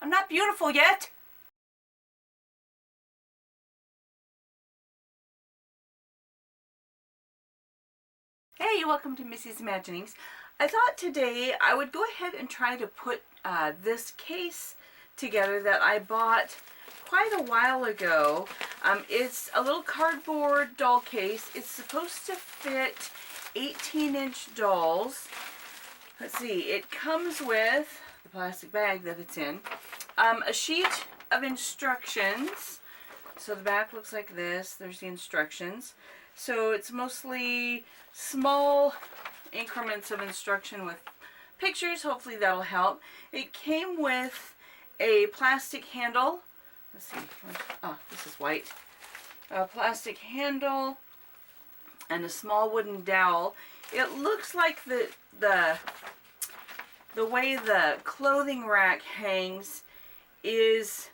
I'm not beautiful yet. Hey, welcome to Missy's Imaginings. I thought today I would go ahead and try to put this case together that I bought quite a while ago. It's a little cardboard doll case. It's supposed to fit 18-inch dolls. Let's see, it comes with the plastic bag that it's in, a sheet of instructions. So the back looks like this. There's the instructions. So it's mostly small increments of instruction with pictures. Hopefully that'll help. It came with a plastic handle. Let's see. Oh, this is white. A plastic handle and a small wooden dowel. It looks like the way the clothing rack hangs is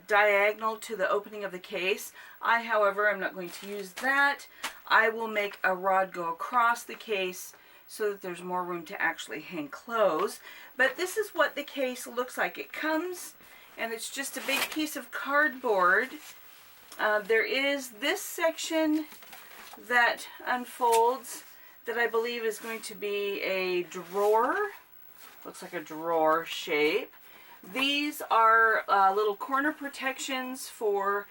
diagonal to the opening of the case. I, however, am not going to use that. I will make a rod go across the case so that there's more room to actually hang clothes. But this is what the case looks like. It comes and it's just a big piece of cardboard. There is this section that unfolds that I believe is going to be a drawer. Looks like a drawer shape. These are little corner protections for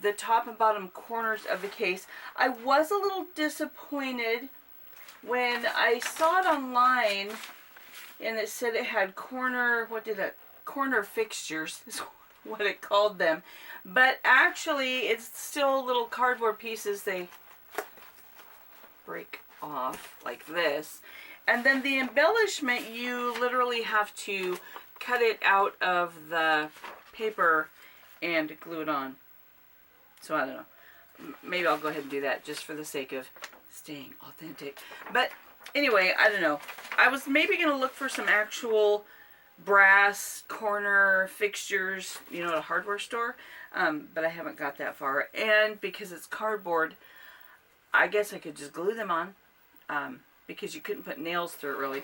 the top and bottom corners of the case. I was a little disappointed when I saw it online and it said it had corner fixtures is what it called them. But actually it's still little cardboard pieces. They break off like this. And then the embellishment, you literally have to cut it out of the paper and glue it on. So I don't know. Maybe I'll go ahead and do that just for the sake of staying authentic. But anyway, I don't know. I was maybe going to look for some actual brass corner fixtures, you know, at a hardware store. But I haven't got that far. And because it's cardboard, I guess I could just glue them on. Because you couldn't put nails through it really.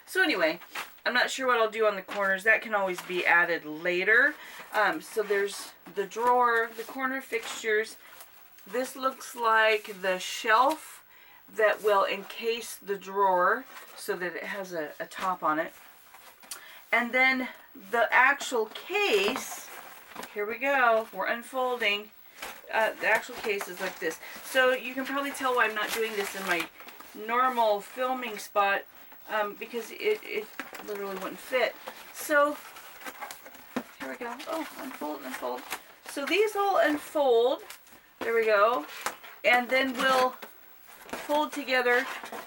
So anyway, I'm not sure what I'll do on the corners. That can always be added later. So there's the drawer, the corner fixtures. This looks like the shelf that will encase the drawer so that it has a top on it. And then the actual case, here we go, we're unfolding. The actual case is like this. So you can probably tell why I'm not doing this in my normal filming spot, because it literally wouldn't fit. So here we go. Oh, unfold. So these all unfold. There we go. And then we'll fold together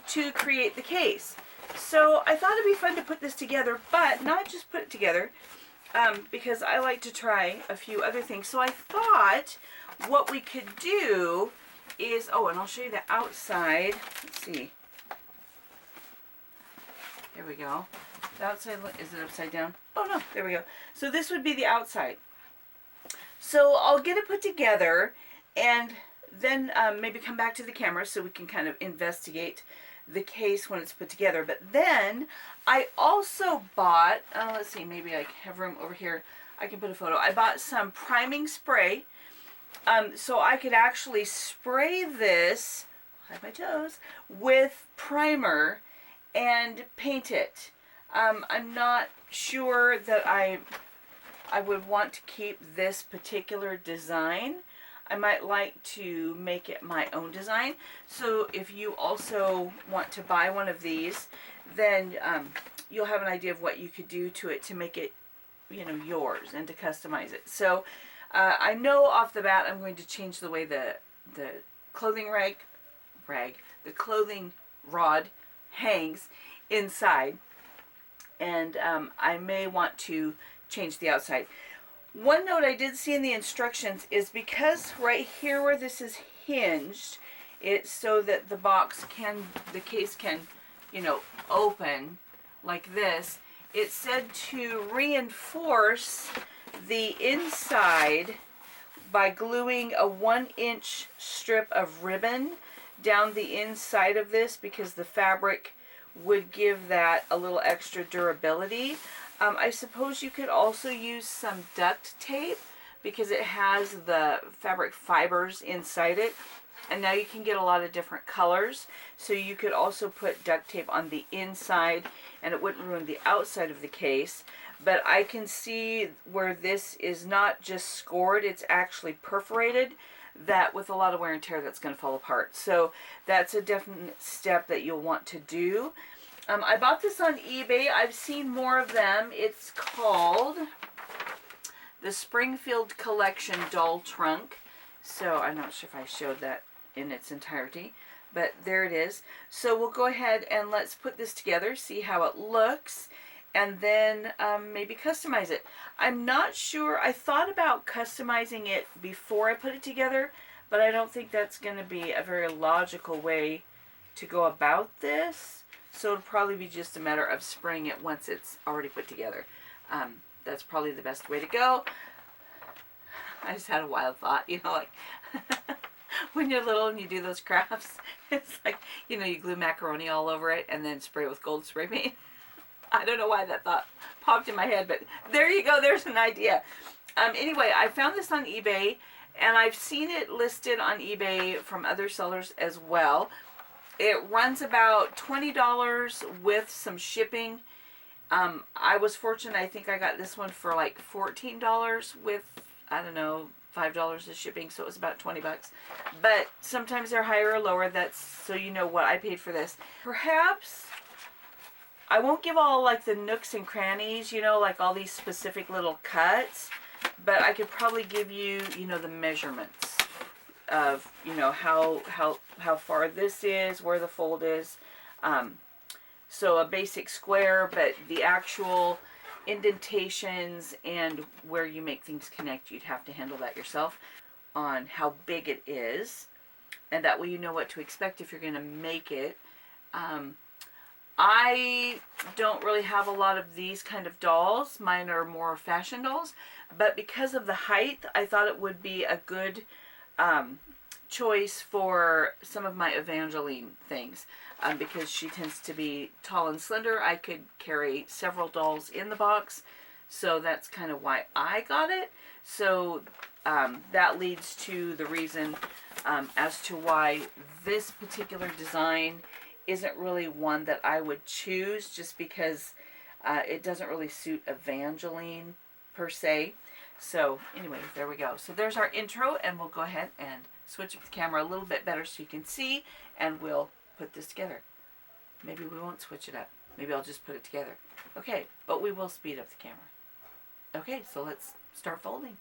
to create the case. So I thought it'd be fun to put this together, but not just put it together, because I like to try a few other things. So I thought what we could do is, oh, and I'll show you the outside. Let's see. There we go. The outside, is it upside down? Oh no, there we go. So this would be the outside. So I'll get it put together and then maybe come back to the camera so we can kind of investigate the case when it's put together. But then I also bought, let's see, maybe I have room over here. I can put a photo. I bought some priming spray. So I could actually spray this, hide my toes, with primer and paint it. I'm not sure that I would want to keep this particular design. I might like to make it my own design. So if you also want to buy one of these, then you'll have an idea of what you could do to it to make it, you know, yours and to customize it. So I know off the bat I'm going to change the way the clothing the clothing rod hangs inside, and I may want to change the outside. One note I did see in the instructions is because right here where this is hinged, it's so that the case can, you know, open like this. It said to reinforce the inside by gluing a 1-inch strip of ribbon down the inside of this, because the fabric would give that a little extra durability. I suppose you could also use some duct tape because it has the fabric fibers inside it. And now you can get a lot of different colors. So you could also put duct tape on the inside and it wouldn't ruin the outside of the case. But I can see where this is not just scored, it's actually perforated, that with a lot of wear and tear that's going to fall apart. So that's a definite step that you'll want to do. I bought this on eBay. I've seen more of them. It's called the Springfield Collection Doll Trunk. So I'm not sure if I showed that in its entirety, but there it is. So we'll go ahead and let's put this together, see how it looks, and then maybe customize it. I'm not sure. I thought about customizing it before I put it together, but I don't think that's going to be a very logical way to go about this. So it'll probably be just a matter of spraying it once it's already put together. That's probably the best way to go. I just had a wild thought, you know, like when you're little and you do those crafts, it's like, you know, you glue macaroni all over it and then spray it with gold spray paint. I don't know why that thought popped in my head, but there you go, there's an idea. Anyway, I found this on eBay, and I've seen it listed on eBay from other sellers as well. It runs about $20 with some shipping. I was fortunate. I think I got this one for like $14 with, I don't know, $5 of shipping, so it was about 20 bucks. But sometimes they're higher or lower. That's so you know what I paid for this. Perhaps I won't give all like the nooks and crannies, you know, like all these specific little cuts, but I could probably give you, you know, the measurements of, you know, how far this is, where the fold is. So a basic square, but the actual indentations and where you make things connect, you'd have to handle that yourself on how big it is. And that way you know what to expect if you're going to make it. I don't really have a lot of these kind of dolls. Mine are more fashion dolls. But because of the height, I thought it would be a good choice for some of my Evangeline things. Because she tends to be tall and slender, I could carry several dolls in the box. So that's kind of why I got it. So that leads to the reason as to why this particular design isn't really one that I would choose, just because it doesn't really suit Evangeline per se. So anyway, there we go. So there's our intro, and we'll go ahead and switch up the camera a little bit better so you can see, and we'll put this together. Maybe we won't switch it up. Maybe I'll just put it together. Okay, but we will speed up the camera. Okay, so let's start folding.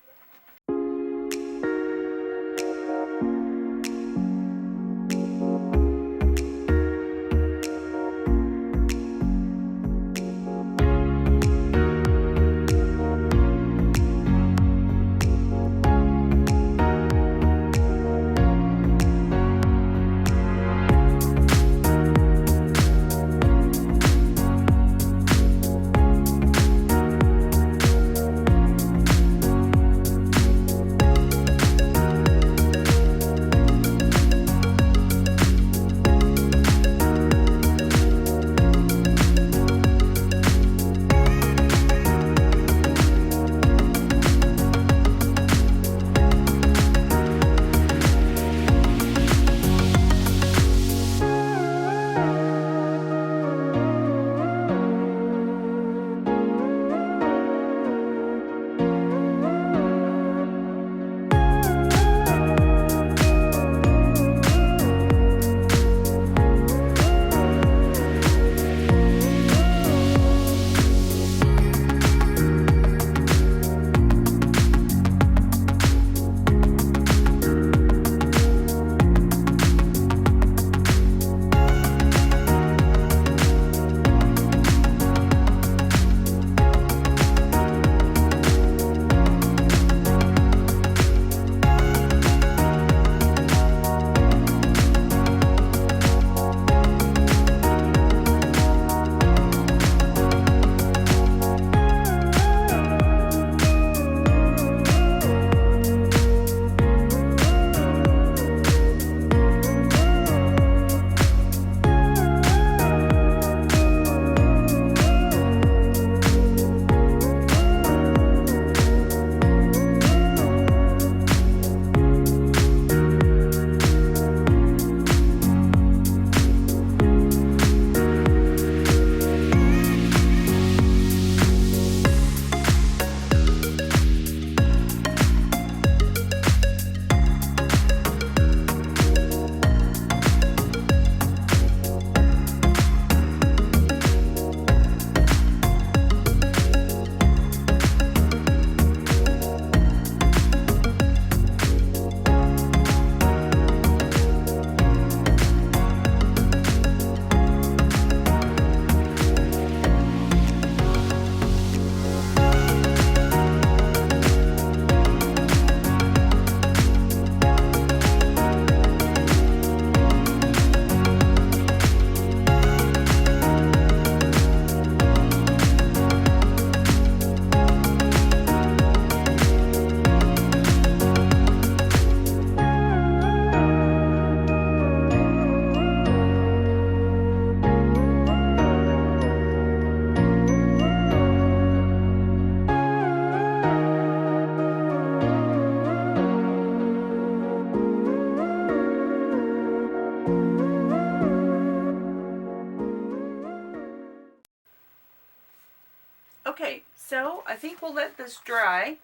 Okay, so I think we'll let this dry.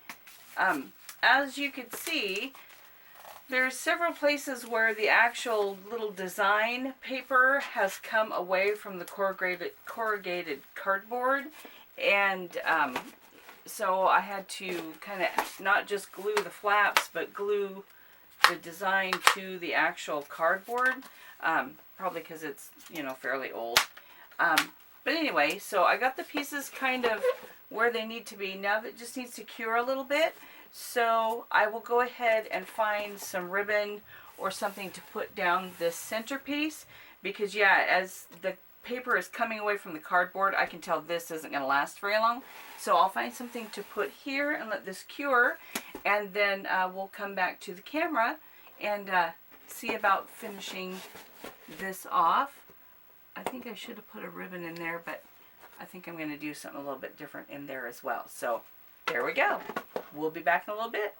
As you can see, there's several places where the actual little design paper has come away from the corrugated cardboard, and so I had to kind of not just glue the flaps, but glue the design to the actual cardboard, probably because it's, you know, fairly old. But anyway, so I got the pieces kind of where they need to be. Now that just needs to cure a little bit. So I will go ahead and find some ribbon or something to put down this centerpiece, because yeah, as the paper is coming away from the cardboard, I can tell this isn't going to last very long. So I'll find something to put here and let this cure, and then we'll come back to the camera and see about finishing this off. I think I should have put a ribbon in there, but I think I'm going to do something a little bit different in there as well. So there we go. We'll be back in a little bit.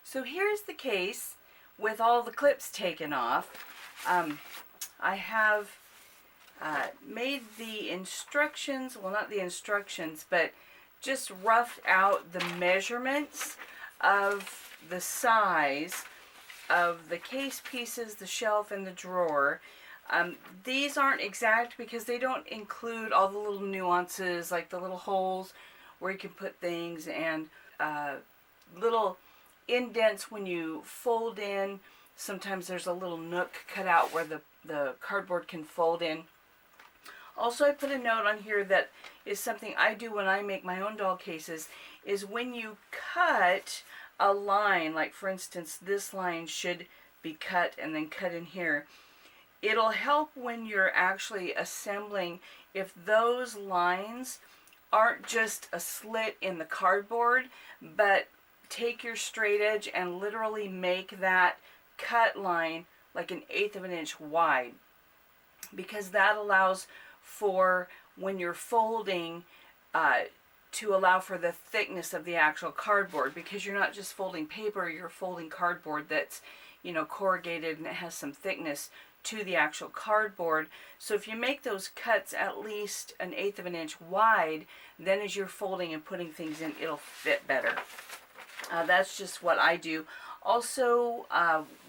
So here's the case with all the clips taken off. I have made the instructions, well, not the instructions, but just roughed out the measurements of the size of the case pieces, the shelf, and the drawer. These aren't exact because they don't include all the little nuances, like the little holes where you can put things, and little indents when you fold in. Sometimes there's a little nook cut out where the cardboard can fold in. Also, I put a note on here that is something I do when I make my own doll cases, is when you cut a line, like for instance this line should be cut and then cut in here. It'll help when you're actually assembling if those lines aren't just a slit in the cardboard, but take your straight edge and literally make that cut line like 1/8 of an inch wide, because that allows for when you're folding to allow for the thickness of the actual cardboard, because you're not just folding paper, you're folding cardboard that's, you know, corrugated and it has some thickness to the actual cardboard. So if you make those cuts at least 1/8 of an inch wide, then as you're folding and putting things in, it'll fit better. That's just what I do. Also,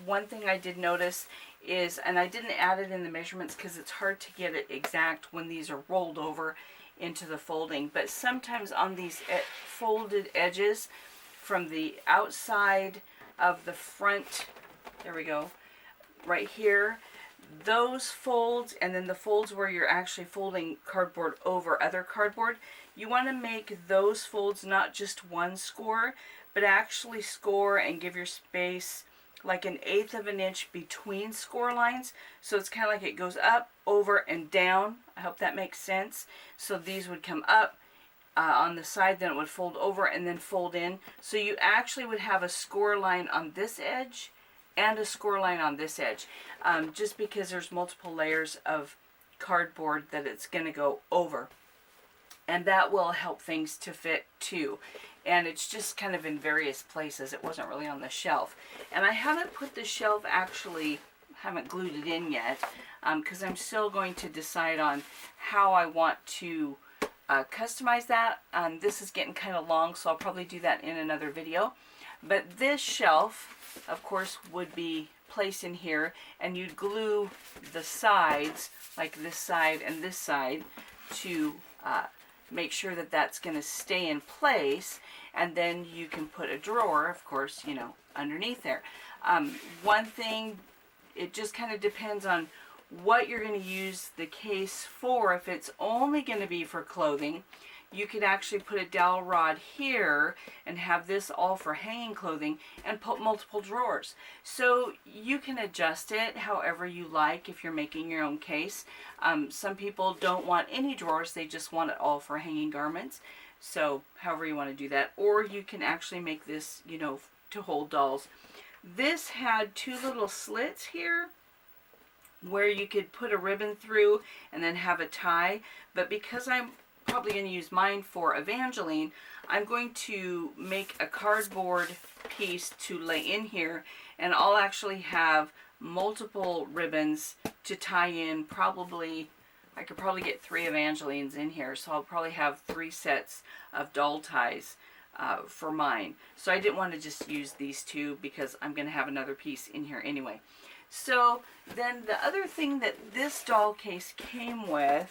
one thing I did notice is, and I didn't add it in the measurements because it's hard to get it exact when these are rolled over into the folding, but sometimes on these folded edges from the outside of the front, there we go, right here, those folds, and then the folds where you're actually folding cardboard over other cardboard, you want to make those folds not just one score, but actually score and give your space like 1/8 of an inch between score lines. So it's kind of like it goes up, over, and down. I hope that makes sense. So these would come up on the side, then it would fold over and then fold in. So you actually would have a score line on this edge and a score line on this edge, just because there's multiple layers of cardboard that it's going to go over, and that will help things to fit too. And it's just kind of in various places. It wasn't really on the shelf, and I haven't put the shelf, actually haven't glued it in yet, because I'm still going to decide on how I want to customize that. This is getting kind of long, so I'll probably do that in another video. But this shelf, of course, would be placed in here, and you'd glue the sides, like this side and this side, to make sure that that's going to stay in place, and then you can put a drawer, of course, you know, underneath there. One thing, it just kind of depends on what you're going to use the case for. If it's only going to be for clothing, you could actually put a dowel rod here and have this all for hanging clothing and put multiple drawers. So you can adjust it however you like if you're making your own case. Some people don't want any drawers, they just want it all for hanging garments. So however you want to do that. Or you can actually make this, you know, to hold dolls. This had two little slits here where you could put a ribbon through and then have a tie. But because I'm probably going to use mine for Evangeline, I'm going to make a cardboard piece to lay in here, and I'll actually have multiple ribbons to tie in. Probably, I could probably get 3 Evangeline's in here, so I'll probably have 3 sets of doll ties for mine. So I didn't want to just use these 2 because I'm going to have another piece in here anyway. So then the other thing that this doll case came with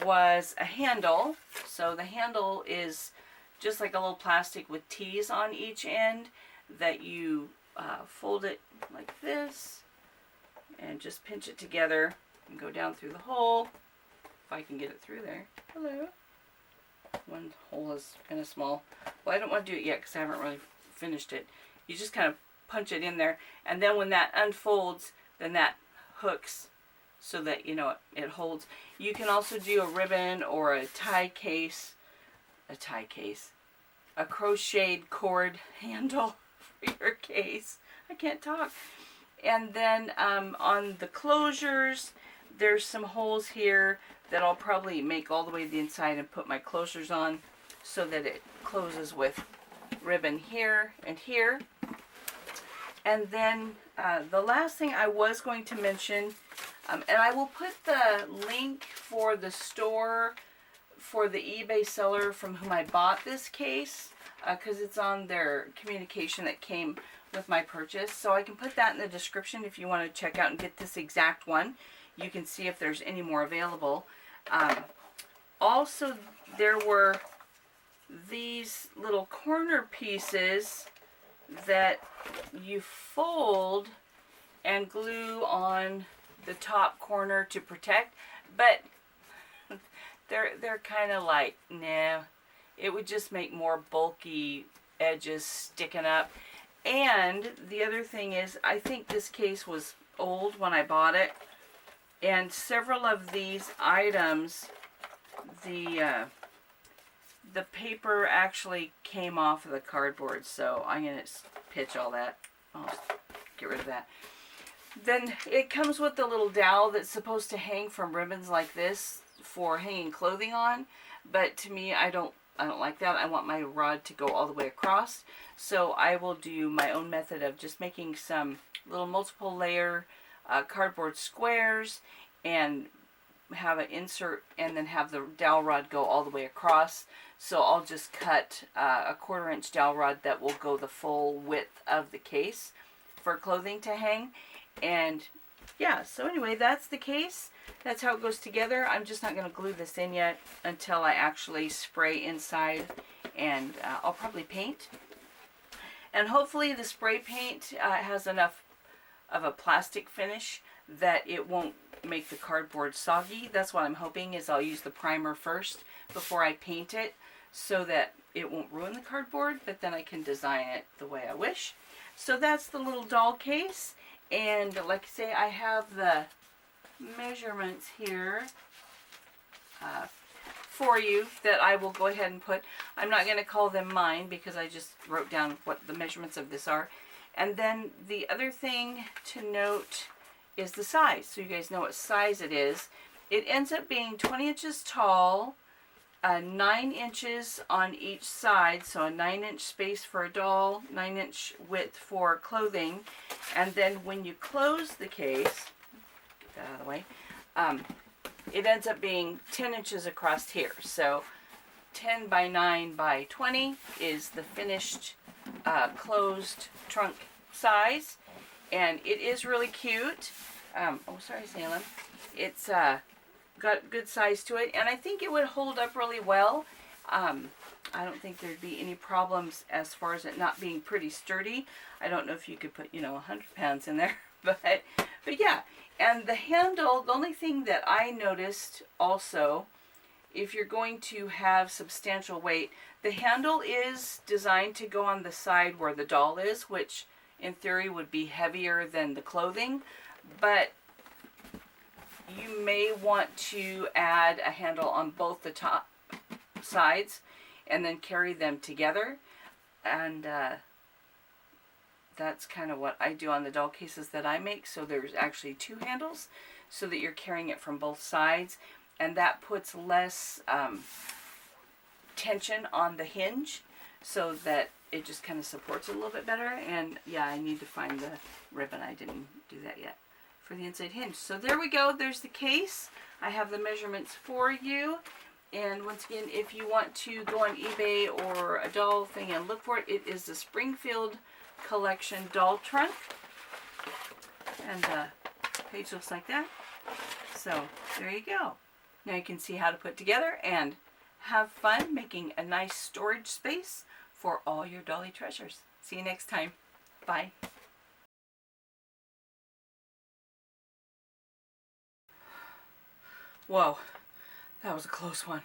was a handle. So the handle is just like a little plastic with T's on each end that you fold it like this and just pinch it together and go down through the hole. If I can get it through there. Hello. One hole is kind of small. Well, I don't want to do it yet because I haven't really finished it. You just kind of punch it in there, and then when that unfolds, then that hooks so that, you know, it holds. You can also do a ribbon or a tie case, a crocheted cord handle for your case. I can't talk. And then on the closures, there's some holes here that I'll probably make all the way to the inside and put my closures on so that it closes with ribbon here and here. And then the last thing I was going to mention, and I will put the link for the store for the eBay seller from whom I bought this case, because it's on their communication that came with my purchase. So I can put that in the description if you want to check out and get this exact one. You can see if there's any more available. Also, there were these little corner pieces that you fold and glue on the top corner to protect, but they're kind of like, nah, it would just make more bulky edges sticking up. And the other thing is, I think this case was old when I bought it, and several of these items, the paper actually came off of the cardboard, so I'm going to pitch all that. I'll get rid of that. Then it comes with the little dowel that's supposed to hang from ribbons like this for hanging clothing on, but to me, I don't like that. I want my rod to go all the way across, so I will do my own method of just making some little multiple layer cardboard squares and have an insert and then have the dowel rod go all the way across. So I'll just cut a 1/4 inch dowel rod that will go the full width of the case for clothing to hang. And yeah, so anyway, that's the case. That's how it goes together. I'm just not going to glue this in yet until I actually spray inside, and I'll probably paint. And hopefully the spray paint has enough of a plastic finish that it won't make the cardboard soggy. That's what I'm hoping, is I'll use the primer first before I paint it so that it won't ruin the cardboard, but then I can design it the way I wish. So that's the little doll case. And like I say, I have the measurements here for you that I will go ahead and put. I'm not going to call them mine because I just wrote down what the measurements of this are. And then the other thing to note is the size, so you guys know what size it is. It ends up being 20 inches tall, 9 inches on each side, so a 9-inch space for a doll, 9-inch width for clothing. And then when you close the case, get that out of the way, it ends up being 10 inches across here. So 10 by 9 by 20 is the finished closed trunk size, and it is really cute. Oh, sorry, Salem. It's got good size to it, and I think it would hold up really well. I don't think there'd be any problems as far as it not being pretty sturdy. I don't know if you could put, 100 pounds in there, but yeah. And the handle, the only thing that I noticed also, if you're going to have substantial weight, the handle is designed to go on the side where the doll is, which in theory would be heavier than the clothing, but you may want to add a handle on both the top sides and then carry them together. And that's kind of what I do on the doll cases that I make. So there's actually 2 handles so that you're carrying it from both sides, and that puts less tension on the hinge so that it just kind of supports it a little bit better. And yeah, I need to find the ribbon. I didn't do that yet for the inside hinge. So there we go. There's the case. I have the measurements for you. And once again, if you want to go on eBay or a doll thing and look for it, it is the Springfield Collection doll trunk. And the page looks like that. So there you go. Now you can see how to put it together and have fun making a nice storage space for all your dolly treasures. See you next time. Bye. Whoa, that was a close one.